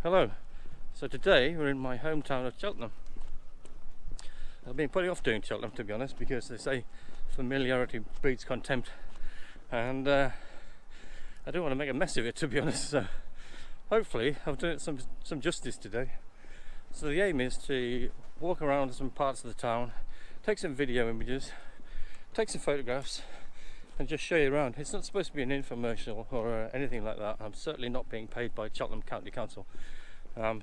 Hello. So today we're in my hometown of Cheltenham. I've been putting off doing Cheltenham, to be honest, because they say familiarity breeds contempt, and I don't want to make a mess of it, to be honest. So hopefully I've done it some justice today. So the aim is to walk around some parts of the town, take some video images, take some photographs, and just show you around. It's not supposed to be an infomercial or anything like that. I'm certainly not being paid by Cheltenham County Council.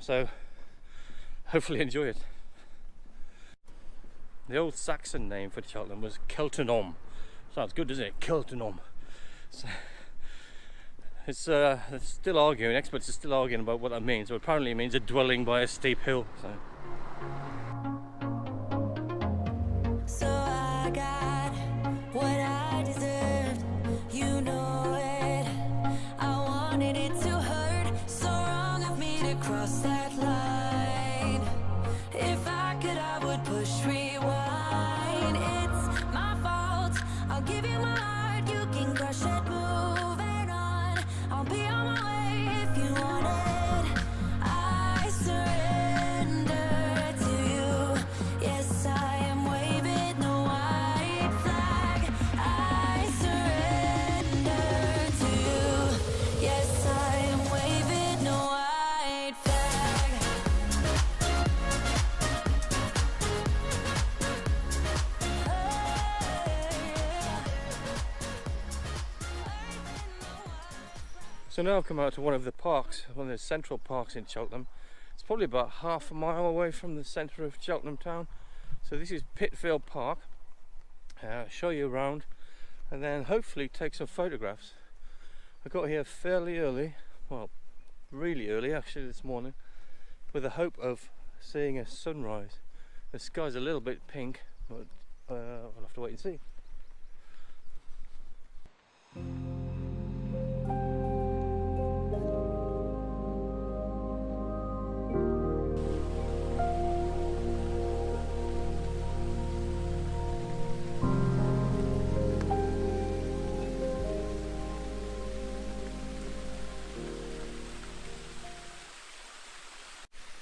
So hopefully enjoy it. The old Saxon name for Cheltenham was Cheltenham. Sounds good, doesn't it? Cheltenham. So it's still arguing, experts are still arguing about what that means. So apparently it means a dwelling by a steep hill. So I got what I deserved, you know it. I wanted it to hurt, so wrong of me to cross that line. If I could, I would push rewind. It's my fault, I'll give you my heart, you can crush it, moving on. I'll be on my way if you want it. I surrender to you. Yes, I am waving the white flag. I surrender to you. Yes, I am waving the white flag. So now I've come out to one of the parks, one of the central parks in Cheltenham. It's probably about half a mile away from the centre of Cheltenham town. So this is Pitfield Park. Show you around and then hopefully take some photographs. I got here fairly early, well really early actually this morning, with the hope of seeing a sunrise. The sky's a little bit pink, but we'll have to wait and see.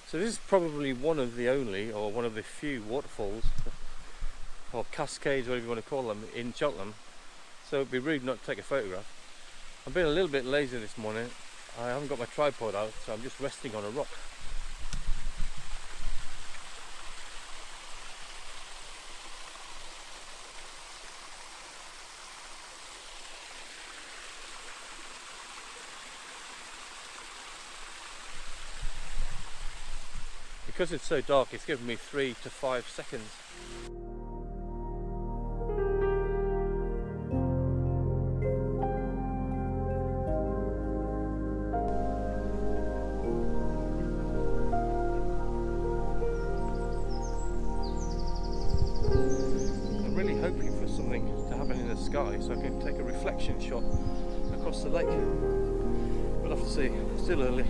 So this is probably one of the only, or one of the few waterfalls, or cascades, whatever you want to call them, in Cheltenham. So it'd be rude not to take a photograph. I've been a little bit lazy this morning. I haven't got my tripod out, so I'm just resting on a rock. Because it's so dark, it's given me 3 to 5 seconds. I'm really hoping for something to happen in the sky so I can take a reflection shot across the lake. We'll have to see, it's still early.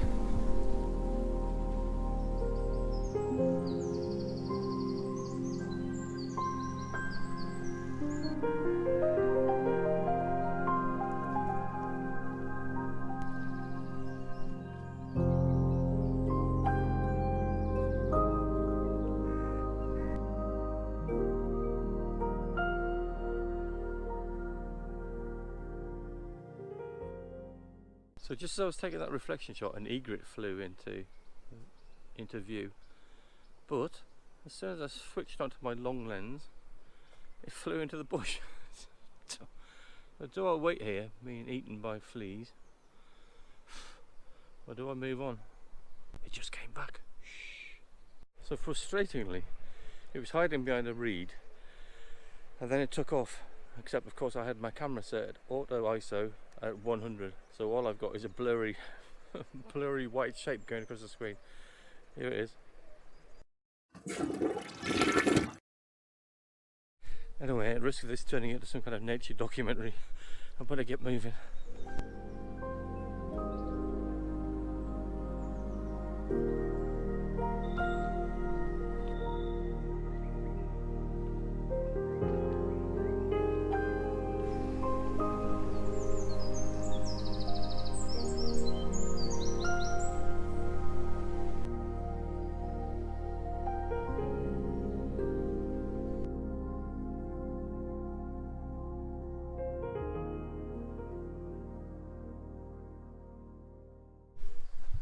So just as I was taking that reflection shot, an egret flew into view. But as soon as I switched onto my long lens, it flew into the bush. So do I wait here, being eaten by fleas, or do I move on? It just came back. Shh. So frustratingly, it was hiding behind a reed, and then it took off. Except of course I had my camera set at auto ISO at 100, so all I've got is a blurry blurry white shape going across the screen. Here it is. Anyway, at risk of this turning into some kind of nature documentary, I better get moving.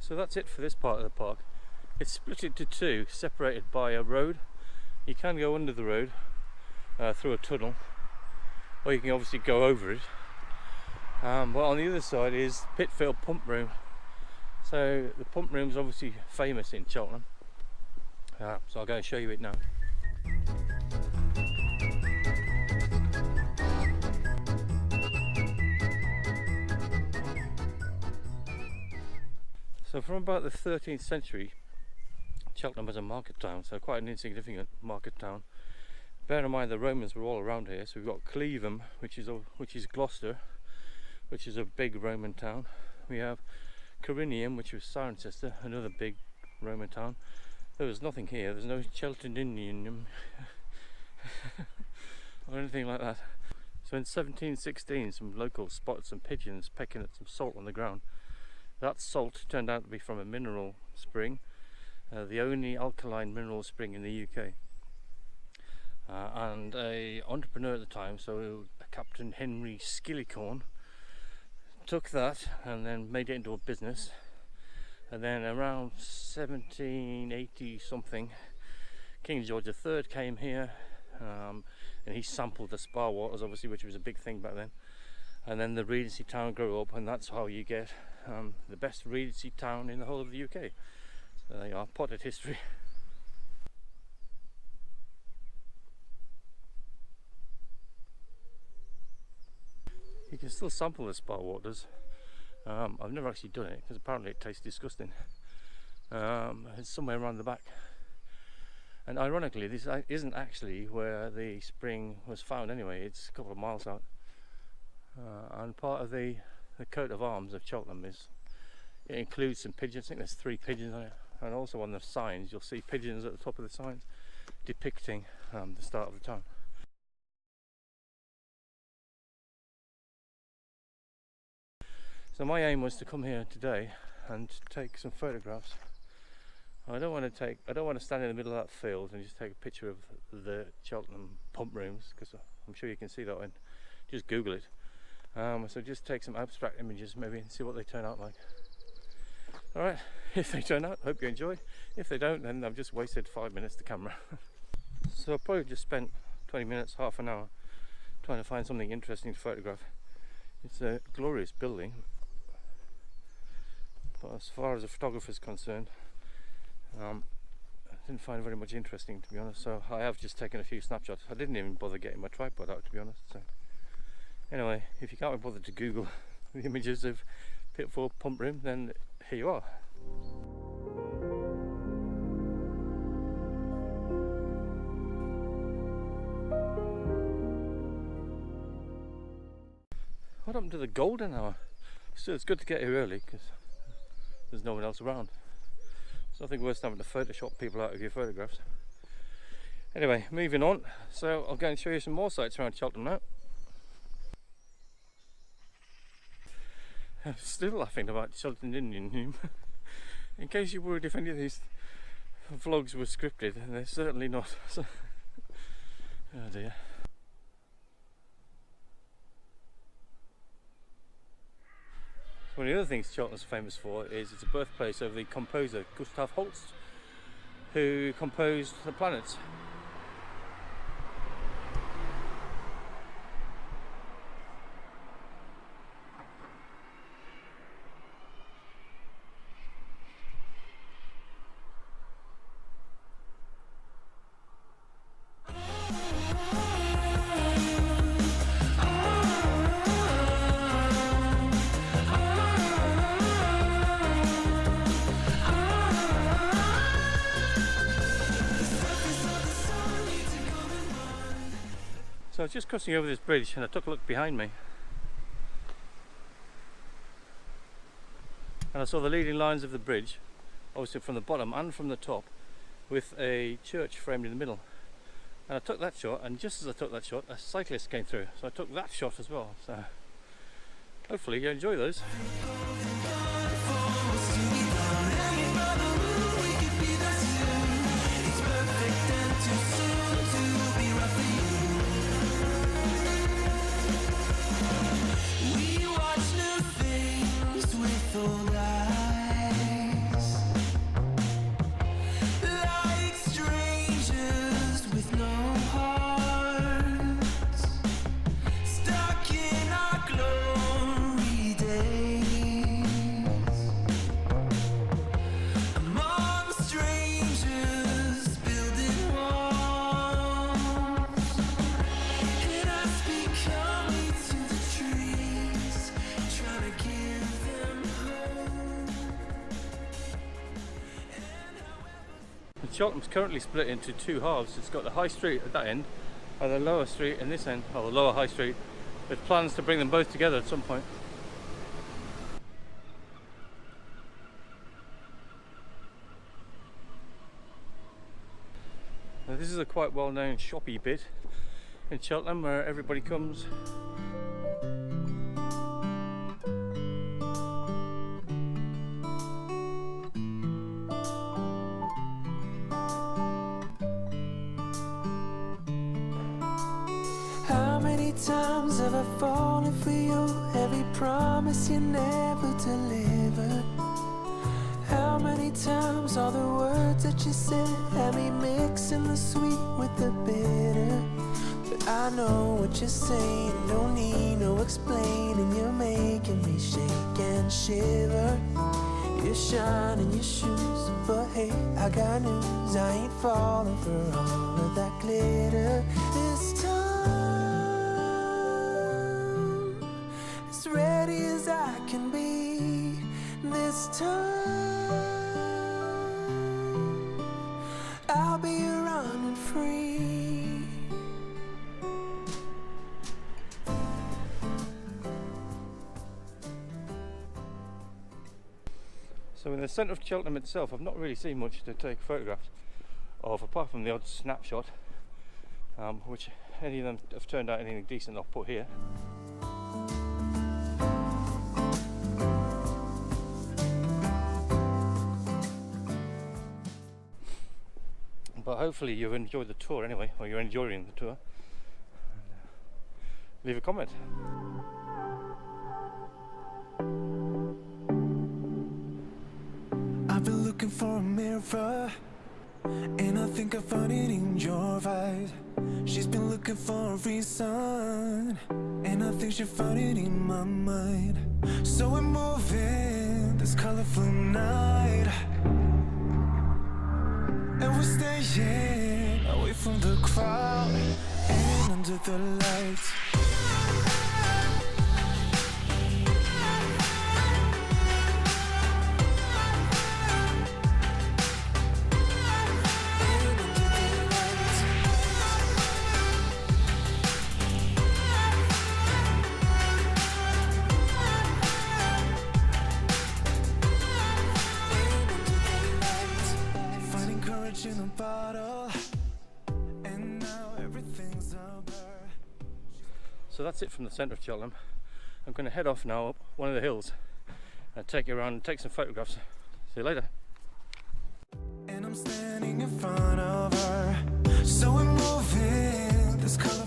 So that's it for this part of the park. It's split into two, separated by a road. You can go under the road through a tunnel, or you can obviously go over it. But on the other side is Pitfield Pump Room. So the pump room is obviously famous in Cheltenham. So I'll go and show you it now. So from about the 13th century, Cheltenham was a market town, so quite an insignificant market town. Bear in mind the Romans were all around here. So we've got Cheltenham, which is Gloucester, which is a big Roman town. We have Corinium, which was Cirencester, another big Roman town. There was nothing here. There's no Cheltenham or anything like that. So in 1716, some locals spotted some pigeons pecking at some salt on the ground. That salt turned out to be from a mineral spring, the only alkaline mineral spring in the UK. And a entrepreneur at the time, so Captain Henry Skillicorn, took that and then made it into a business. And then around 1780 something, King George III came here, and he sampled the Spa waters, obviously, which was a big thing back then. And then the Regency town grew up, and that's how you get the best Regency town in the whole of the UK. So there you are, potted history. You can still sample the Spa waters. I've never actually done it because apparently it tastes disgusting. It's somewhere around the back. And ironically, this isn't actually where the spring was found anyway. It's a couple of miles out. And part of the coat of arms of Cheltenham it includes some pigeons. I think there's 3 pigeons on it. And also on the signs, you'll see pigeons at the top of the signs depicting the start of the town. So my aim was to come here today and take some photographs. I don't want to stand in the middle of that field and just take a picture of the Cheltenham pump rooms, because I'm sure you can see that one. Just Google it. So just take some abstract images maybe and see what they turn out like. Alright, if they turn out, hope you enjoy. If they don't, then I've just wasted 5 minutes to camera. So I probably just spent 20 minutes, half an hour trying to find something interesting to photograph. It's a glorious building, but as far as a photographer is concerned, I didn't find very much interesting, to be honest. So I have just taken a few snapshots. I didn't even bother getting my tripod out, to be honest. So anyway, if you can't be bothered to Google the images of Pitfield Pump Room, then here you are. What happened to the golden hour? Still, it's good to get here early because there's no one else around. It's nothing worse than having to Photoshop people out of your photographs. Anyway, moving on. So I'll go and show you some more sites around Cheltenham now. I'm still laughing about Cheltenham. In case you're worried if any of these vlogs were scripted, and they're certainly not. So, oh dear. One of the other things Cheltenham's famous for is it's a birthplace of the composer Gustav Holst, who composed The Planets. So I was just crossing over this bridge and I took a look behind me, and I saw the leading lines of the bridge, obviously from the bottom and from the top, with a church framed in the middle. And I took that shot, and just as I took that shot, a cyclist came through, so I took that shot as well. So hopefully you enjoy those. We watch new things with old eyes. Cheltenham's currently split into two halves. It's got the high street at that end and the lower street in this end, or the lower high street, with plans to bring them both together at some point. Now, this is a quite well-known shoppy bit in Cheltenham where everybody comes. How many times have I fallen for you? Every promise you never delivered. How many times all the words that you said had me mixing the sweet with the bitter? But I know what you're saying, don't need no explaining. You're making me shake and shiver. You shine in your shoes, but hey, I got news. I ain't falling for all of that glitter this time. As ready as I can be this time. I'll be running free. So in the centre of Cheltenham itself, I've not really seen much to take photographs of, apart from the odd snapshot, which any of them have turned out anything decent I'll put here. But hopefully you've enjoyed the tour anyway, or you're enjoying the tour. Leave a comment. I've been looking for a mirror, and I think I found it in your eyes. She's been looking for a reason, and I think she found it in my mind. So we're moving this colorful night, and we're staying away from the crowd and under the lights. In a bottle, and now everything's a blur. So that's it from the centre of Cheltenham. I'm going to head off now up one of the hills and take you around and take some photographs. See you later. And I'm standing in front of her, so we're moving this color.